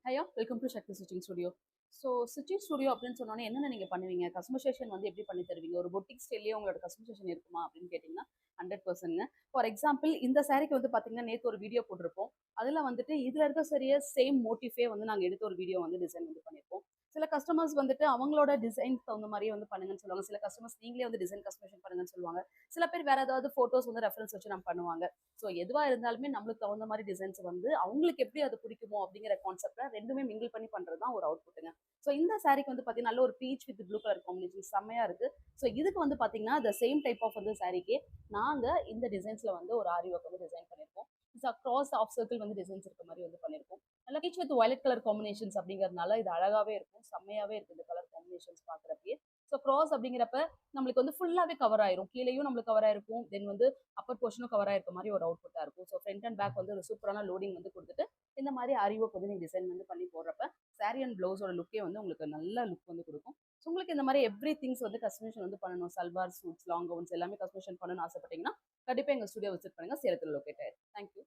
ஹையா welcome to Shakti stitching studio. So stitching studio அப்படின்னு சொன்னோன்னே என்னென்ன நீங்கள் பண்ணுவீங்க? கஸ்டமைசேஷன் வந்து எப்படி பண்ணி தருவீங்க? ஒரு பொட்டிக் ஸ்டைல்லேயே உங்களோட கஸ்டமைசேஷன் இருக்குமா அப்படின்னு கேட்டிங்கன்னா 100%ங்க. ஃபார் எக்ஸாம்பிள் இந்த சாரீக்கு வந்து பார்த்தீங்கன்னா நேற்று ஒரு வீடியோ போட்டிருப்போம். அதில் வந்துட்டு இதில் இருக்க சரியா சேம் மோட்டிஃபே வந்து நாங்கள் எடுத்த ஒரு வீடியோ வந்து டிசைன் வந்து பண்ணியிருப்போம். சில கஸ்டமர்ஸ் வந்துட்டு அவங்களோட டிசைன்ஸ் தகுந்த மாதிரியே வந்து பண்ணுங்கன்னு சொல்லுவாங்க. சில கஸ்டமர்ஸ் நீங்களே வந்து டிசைன் கஸ்டமைசேஷன் பண்ணுங்கன்னு சொல்லுவாங்க. சில பேர் வேற ஏதாவது ஃபோட்டோஸ் வந்து ரெஃபரன்ஸ் வச்சு நம்ம பண்ணுவாங்க. ஸோ எதுவா இருந்தாலுமே நம்மளுக்கு தகுந்த மாதிரி டிசைன்ஸ் வந்து அவங்களுக்கு எப்படி அது பிடிக்குமோ அப்படிங்கிற கான்செப்ட்ல ரெண்டுமே மிங்கிள் பண்ணி பண்றது தான் ஒரு அவுட்புட்டுங்க. ஸோ இந்த சாரீக்கு வந்து பார்த்தீங்கன்னா நல்ல ஒரு beach with blue colour combination செம்மையா இருக்கு. ஸோ இதுக்கு வந்து பார்த்தீங்கன்னா த சேம் டைப் ஆஃப் வந்து சாரீக்கே நாங்கள் இந்த டிசைன்ஸ்ல வந்து ஒரு ஆரி ஒர்க் வந்து டிசைன் பண்ணியிருக்கோம். கிராஸ் ஆஃப் சர்க்கிள் வந்து டிசைன்ஸ் இருக்க மாதிரி வந்து பண்ணியிருக்கோம். நல்லா beach with violet colour combinations அப்படிங்கிறதுனால இது அழகாவே இருக்கும், செம்மையாவே இருக்கு இந்த கலர் காம்பினேஷன்ஸ் பார்க்குறப்பே. ஸோ கிராஸ் அப்படிங்கிறப்ப நம்மளுக்கு வந்து ஃபுல்லாவே கவர் ஆயிரும், கீழேயும் நம்மளுக்கு கவர் ஆயிருக்கும், தென் வந்து அப்பர் போர்ஷனும் கவர் ஆயிருக்க மாதிரி ஒரு அவுட்புட்டா இருக்கும். ஸோ ஃப்ரண்ட் அண்ட் பேக் வந்து ஒரு சூப்பரான லோடிங் வந்து கொடுத்துட்டு இந்த மாதிரி ஆரி ஒர்க் வந்து நீங்க டிசைன் வந்து பண்ணி போடுறப்ப சாரி அண்ட் பிளவுஸோட லுக்கே வந்து உங்களுக்கு நல்ல லுக் வந்து கொடுக்கும். ஸோ உங்களுக்கு இந்த மாதிரி எவ்ரி திங்ஸ் வந்து கஸ்டமைசேஷன் வந்து பண்ணணும், சல்வார் சூட்ஸ் லாங் கவுன்ஸ் எல்லாமே கஸ்டமைசேஷன் பண்ணணும்னு ஆசைப்பட்டீங்கன்னா கண்டிப்பா எங்க ஸ்டுடியோ விசிட் பண்ணுங்க. சேலத்தில் லொக்கேட் ஆயிருக்கு. தேங்க்யூ.